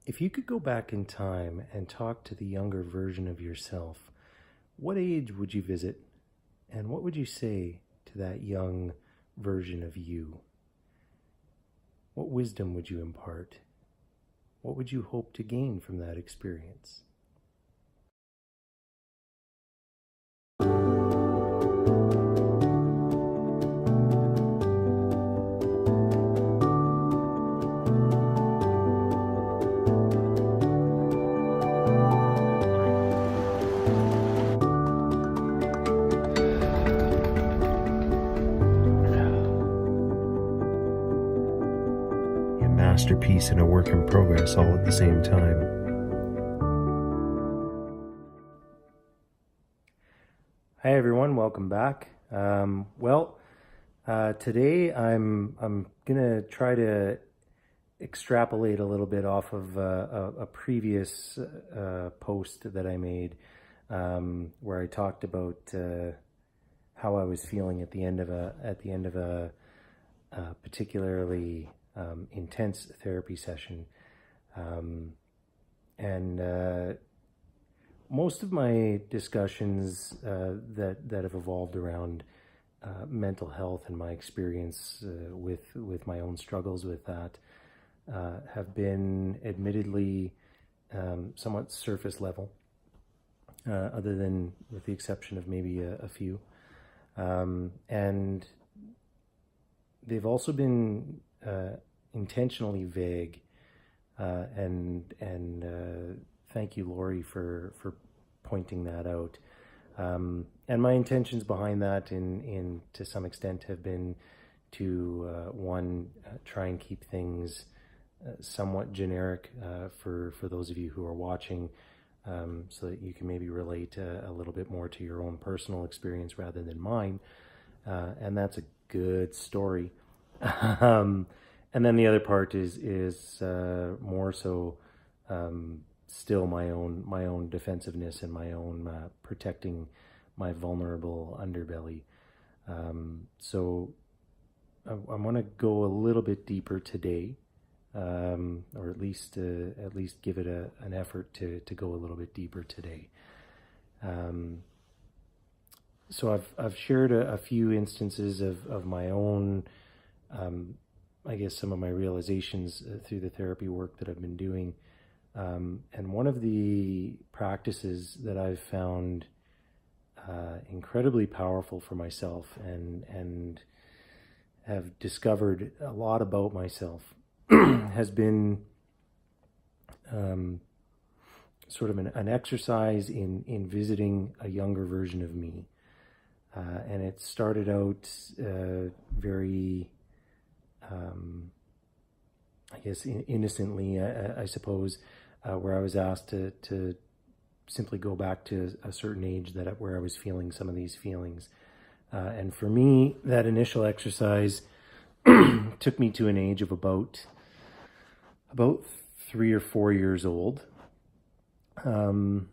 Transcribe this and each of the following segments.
If you could go back in time and talk to the younger version of yourself, what age would you visit, and what would you say to that young version of you? What wisdom would you impart? What would you hope to gain from that experience? Masterpiece and a work in progress all at the same time. Hi everyone, welcome back. Today I'm gonna try to extrapolate a little bit off of a previous post that I made, where I talked about how I was feeling at the end of a particularly intense therapy session, and most of my discussions that have evolved around mental health and my experience with my own struggles with that have been admittedly somewhat surface level, other than with the exception of maybe a few, and they've also been intentionally vague, and thank you, Lori, for pointing that out. And my intentions behind that, in to some extent, have been to try and keep things somewhat generic for those of you who are watching, so that you can maybe relate a little bit more to your own personal experience rather than mine, and that's a good story. And then the other part is more so still my own defensiveness and my own protecting my vulnerable underbelly. So I want to go a little bit deeper today, or at least give it an effort to go a little bit deeper today. So I've shared a few instances of my own, I guess, some of my realizations through the therapy work that I've been doing. And one of the practices that I've found incredibly powerful for myself and have discovered a lot about myself has been sort of an exercise in visiting a younger version of me. And it started out very, I guess, innocently, I suppose, where I was asked to simply go back to a certain age where I was feeling some of these feelings. And for me, that initial exercise took me to an age of about 3 or 4 years old. And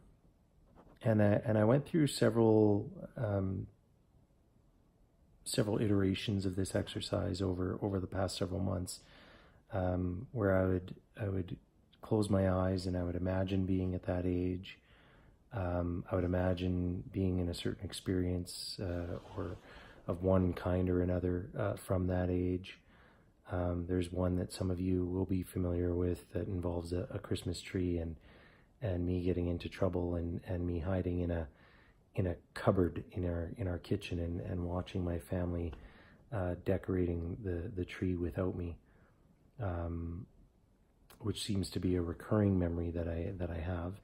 I went through several iterations of this exercise over the past several months, where I would close my eyes and I would imagine being at that age. I would imagine being in a certain experience or of one kind or another from that age. There's one that some of you will be familiar with that involves a Christmas tree and me getting into trouble and me hiding in a cupboard in our kitchen and watching my family decorating the tree without me, which seems to be a recurring memory that I have,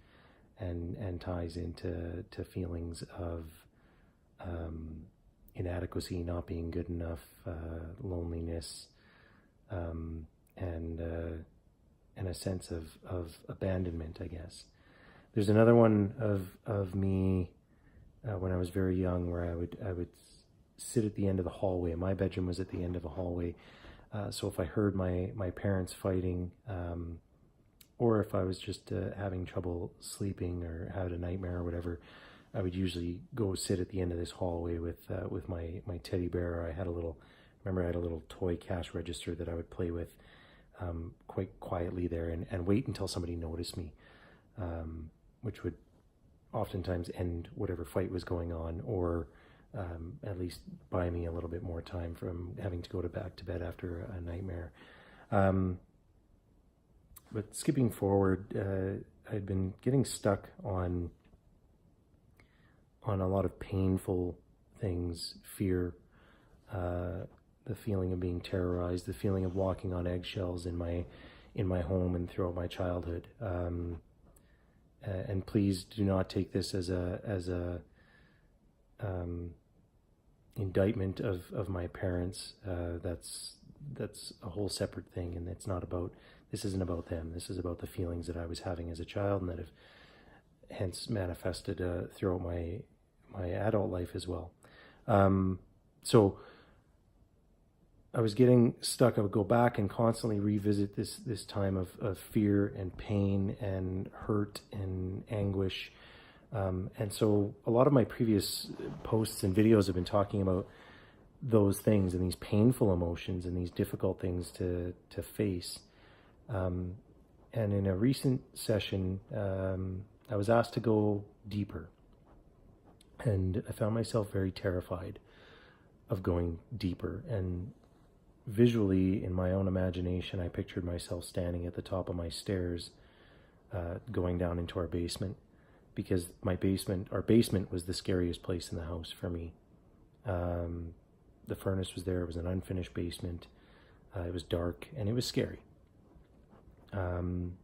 and ties into feelings of inadequacy, not being good enough, loneliness, and a sense of abandonment, I guess. There's another one of me when I was very young, where I would sit at the end of the hallway. My bedroom was at the end of a hallway, so if I heard my parents fighting, or if I was just having trouble sleeping or had a nightmare or whatever, I would usually go sit at the end of this hallway with my teddy bear. I had a little toy cash register that I would play with quite quietly there and wait until somebody noticed me, which would oftentimes end whatever fight was going on, or at least buy me a little bit more time from having to go back to bed after a nightmare. But skipping forward, I'd been getting stuck on a lot of painful things: fear, the feeling of being terrorized, the feeling of walking on eggshells in my home and throughout my childhood. And please do not take this as a indictment of my parents. That's a whole separate thing, and this isn't about them. This is about the feelings that I was having as a child, and that have hence manifested throughout my adult life as well. So I was getting stuck. I would go back and constantly revisit this time of fear and pain and hurt and anguish. And so a lot of my previous posts and videos have been talking about those things and these painful emotions and these difficult things to face. And in a recent session, I was asked to go deeper. And I found myself very terrified of going deeper. And visually, in my own imagination, I pictured myself standing at the top of my stairs, going down into our basement, because our basement was the scariest place in the house for me. The furnace was there. It was an unfinished basement. It was dark and it was scary. And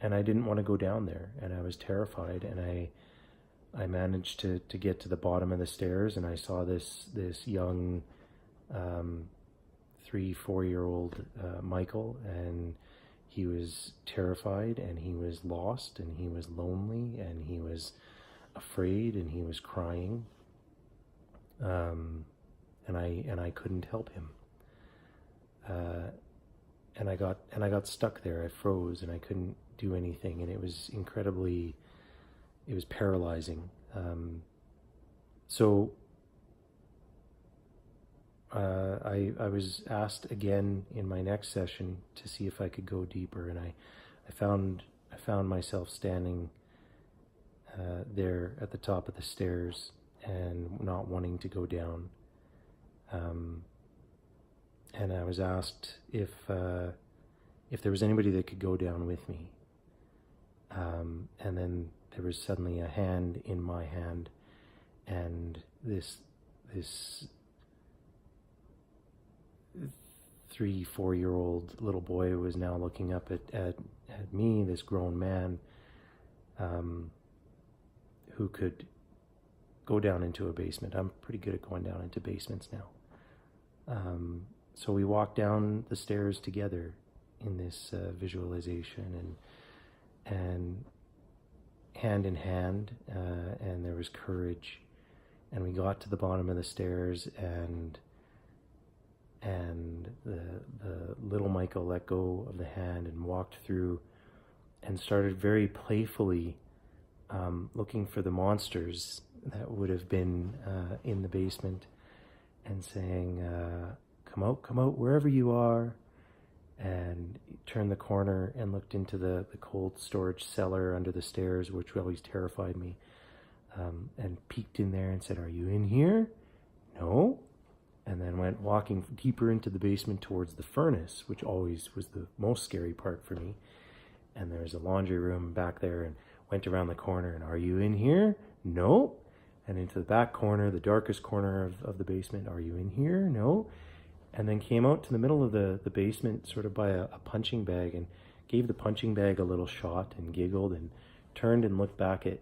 I didn't want to go down there, and I was terrified, and I managed to get to the bottom of the stairs, and I saw this young 3-4-year-old Michael, and he was terrified, and he was lost, and he was lonely, and he was afraid, and he was crying, and I couldn't help him, and I got stuck there. I froze, and I couldn't do anything, and it was paralyzing. So I was asked again in my next session to see if I could go deeper, and I found myself standing there at the top of the stairs and not wanting to go down. And I was asked if there was anybody that could go down with me. And then there was suddenly a hand in my hand, and this 3-4-year-old little boy was now looking up at me, this grown man, who could go down into a basement. I'm pretty good at going down into basements now. So we walked down the stairs together in this visualization, and hand in hand, and there was courage, and we got to the bottom of the stairs, and the little Michael let go of the hand and walked through and started very playfully looking for the monsters that would have been in the basement, and saying, come out wherever you are, and turned the corner and looked into the cold storage cellar under the stairs, which always terrified me, and peeked in there and said, "Are you in here?" "No." And then went walking deeper into the basement towards the furnace, which always was the most scary part for me. And there's a laundry room back there, and went around the corner, and "Are you in here?" "No." And into the back corner, the darkest corner of the basement, "Are you in here?" "No." And then came out to the middle of the basement, sort of by a punching bag, and gave the punching bag a little shot, and giggled, and turned and looked back at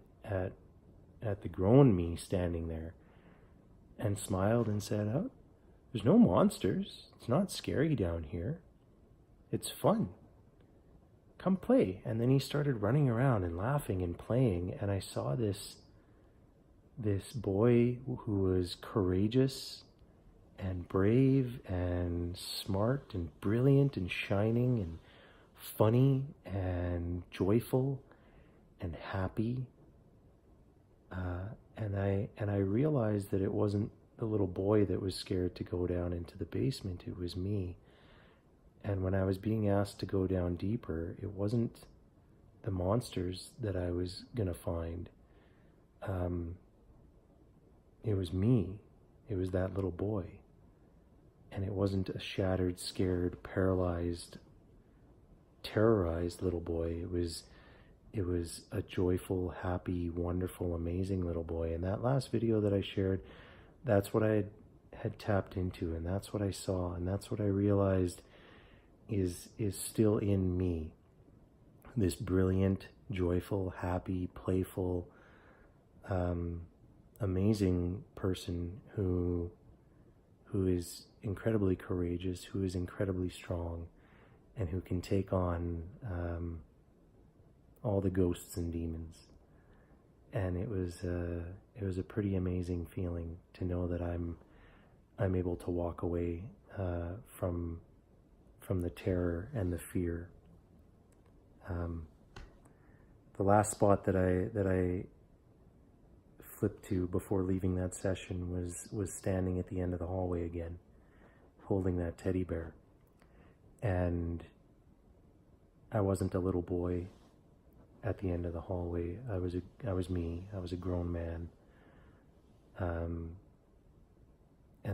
the grown me standing there, and smiled and said, "Oh, there's no monsters. It's not scary down here. It's fun. Come play." And then he started running around and laughing and playing, and I saw this boy who was courageous and brave and smart and brilliant and shining and funny and joyful and happy, and I realized that it wasn't the little boy that was scared to go down into the basement. It was me. And when I was being asked to go down deeper, it wasn't the monsters that I was going to find. It was me. It was that little boy. And it wasn't a shattered, scared, paralyzed, terrorized little boy. It was a joyful, happy, wonderful, amazing little boy. And that last video that I shared, that's what I had tapped into, and that's what I saw, and that's what I realized is still in me. This brilliant, joyful, happy, playful, amazing person who is incredibly courageous, who is incredibly strong, and who can take on all the ghosts and demons. And it was a pretty amazing feeling to know that I'm able to walk away from the terror and the fear. The last spot that I flipped to before leaving that session was standing at the end of the hallway again, holding that teddy bear. And I wasn't a little boy at the end of the hallway. I was me. I was a grown man. And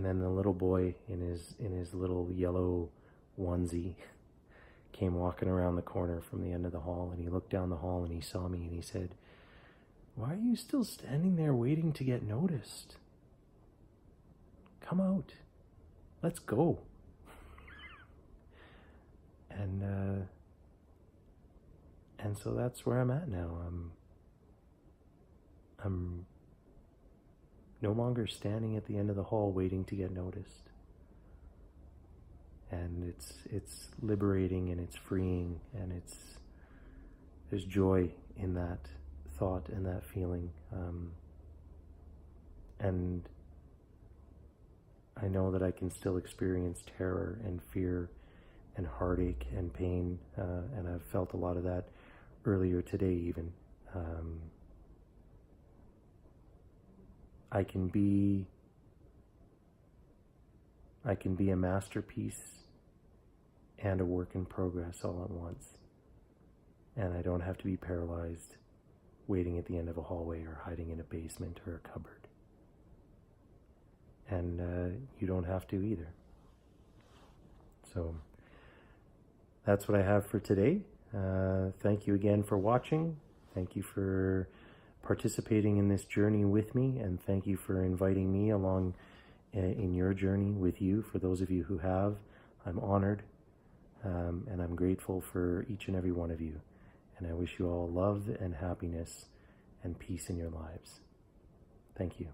then the little boy in his little yellow onesie came walking around the corner from the end of the hall, and he looked down the hall and he saw me and he said, "Why are you still standing there waiting to get noticed? Come out. Let's go." And so that's where I'm at now. I'm no longer standing at the end of the hall waiting to get noticed. And it's liberating, and it's freeing, and there's joy in that thought and that feeling. And I know that I can still experience terror and fear and heartache and pain, and I've felt a lot of that earlier today even. I can be a masterpiece and a work in progress all at once. And I don't have to be paralyzed waiting at the end of a hallway or hiding in a basement or a cupboard. And you don't have to either. So that's what I have for today. Thank you again for watching. Thank you for participating in this journey with me, and thank you for inviting me along in your journey with you. For those of you who have, I'm honored, and I'm grateful for each and every one of you. And I wish you all love and happiness and peace in your lives. Thank you.